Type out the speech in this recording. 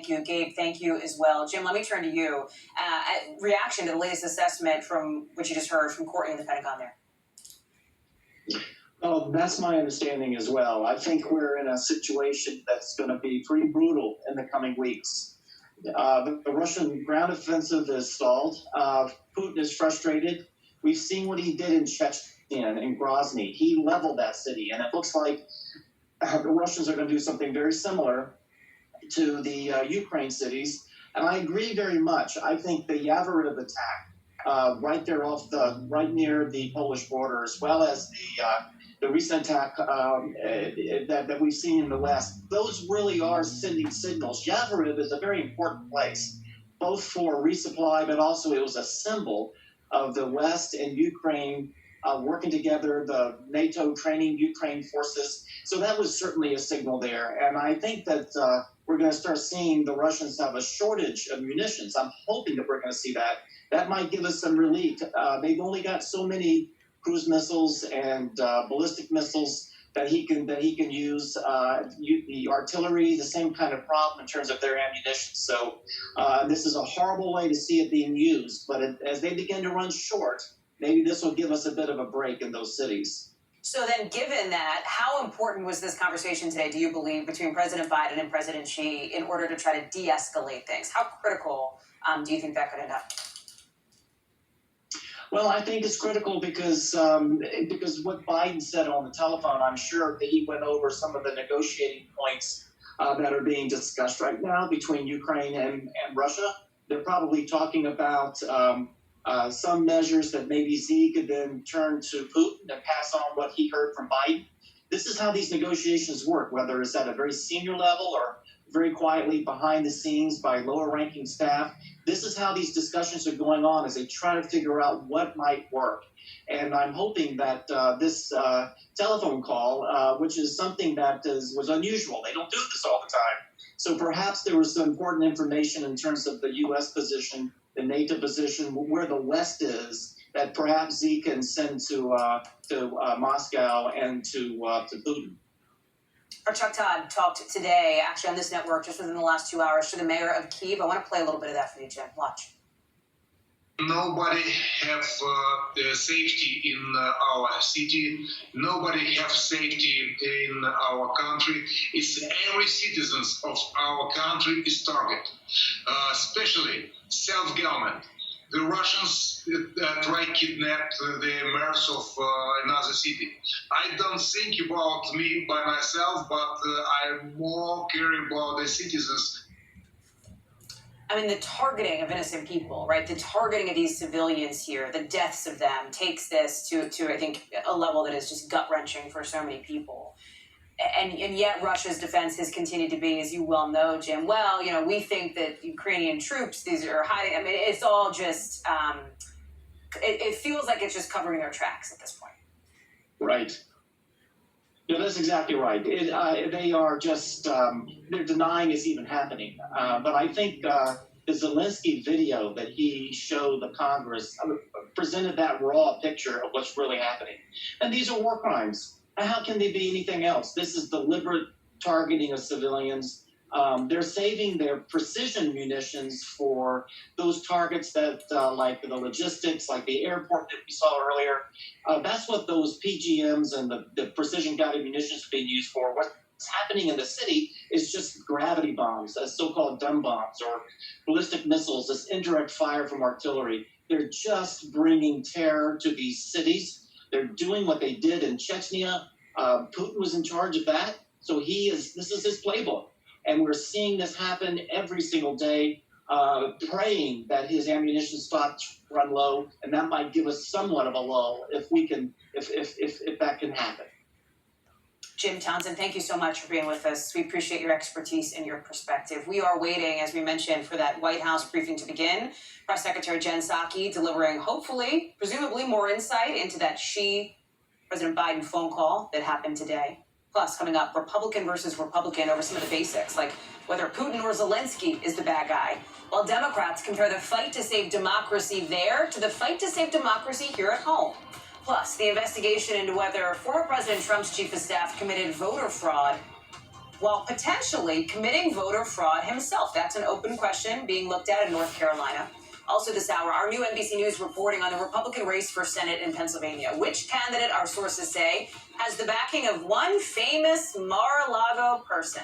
Thank you. Gabe, thank you as well. Jim, let me turn to you. Reaction to the latest assessment from what you just heard from Courtney in the Pentagon there. Oh, that's my understanding as well. I think we're in a situation that's going to be pretty brutal in the coming weeks. The Russian ground offensive is stalled. Putin is frustrated. We've seen what he did in Chechnya and Grozny. He leveled that city, and it looks like the Russians are going to do something very similar to the Ukraine cities. And I agree very much. I think the Yavoriv attack, right near the Polish border, as well as the recent attack that we've seen in the West, those really are sending signals. Yavoriv is a very important place, both for resupply, but also it was a symbol of the West and Ukraine working together, the NATO training Ukraine forces. So that was certainly a signal there. And I think that we're going to start seeing the Russians have a shortage of munitions. I'm hoping that we're going to see that. That might give us some relief. They've only got so many cruise missiles and ballistic missiles that he can use. The artillery, the same kind of problem in terms of their ammunition. So this is a horrible way to see it being used. But as they begin to run short, maybe this will give us a bit of a break in those cities. So then, given that, how important was this conversation today, do you believe, between President Biden and President Xi in order to try to de-escalate things? How critical do you think that could end up? Well, I think it's critical because what Biden said on the telephone, I'm sure that he went over some of the negotiating points that are being discussed right now between Ukraine and Russia. They're probably talking about some measures that maybe Xi could then turn to Putin and pass on what he heard from Biden. This is how these negotiations work, whether it's at a very senior level or very quietly behind the scenes by lower ranking staff. This is how these discussions are going on as they try to figure out what might work. And I'm hoping that this telephone call, which is something that was unusual, they don't do this all the time. So perhaps there was some important information in terms of the U.S. position, the NATO position, where the West is, that perhaps Xi can send to Moscow and to Putin. Our Chuck Todd talked today, actually on this network, just within the last 2 hours, to the mayor of Kyiv. I want to play a little bit of that for you, Jim. Watch. Nobody have safety in our city. Nobody have safety in our country. It's every citizen of our country is target, especially self-government. The Russians try to kidnap the mayors of another city. I don't think about me by myself, but I more care about the citizens. I mean, the targeting of innocent people, right? The targeting of these civilians here, the deaths of them, takes this to I think, a level that is just gut-wrenching for so many people. And yet Russia's defense has continued to be, as you well know, Jim, well, we think that Ukrainian troops, these are hiding. I mean, it's all just, it feels like it's just covering their tracks at this point. Right. Yeah, that's exactly right. They are just, they're denying it's even happening. But I think the Zelensky video that he showed the Congress presented that raw picture of what's really happening. And these are war crimes. How can they be anything else? This is deliberate targeting of civilians. They're saving their precision munitions for those targets that, like the logistics, like the airport that we saw earlier. That's what those PGMs and the precision-guided munitions are being used for. What's happening in the city is just gravity bombs, so-called dumb bombs, or ballistic missiles, this indirect fire from artillery. They're just bringing terror to these cities. They're doing what they did in Chechnya. Putin was in charge of that. So this is his playbook. And we're seeing this happen every single day, praying that his ammunition stocks run low, and that might give us somewhat of a lull if that can happen. Jim Townsend, thank you so much for being with us. We appreciate your expertise and your perspective. We are waiting, as we mentioned, for that White House briefing to begin. Press Secretary Jen Psaki delivering, hopefully, presumably more insight into that President Biden phone call that happened today. Plus, coming up, Republican versus Republican over some of the basics, like whether Putin or Zelensky is the bad guy, while Democrats compare the fight to save democracy there to the fight to save democracy here at home. Plus, the investigation into whether former President Trump's chief of staff committed voter fraud while potentially committing voter fraud himself. That's an open question being looked at in North Carolina. Also this hour, our new NBC News reporting on the Republican race for Senate in Pennsylvania. Which candidate, our sources say, has the backing of one famous Mar-a-Lago person?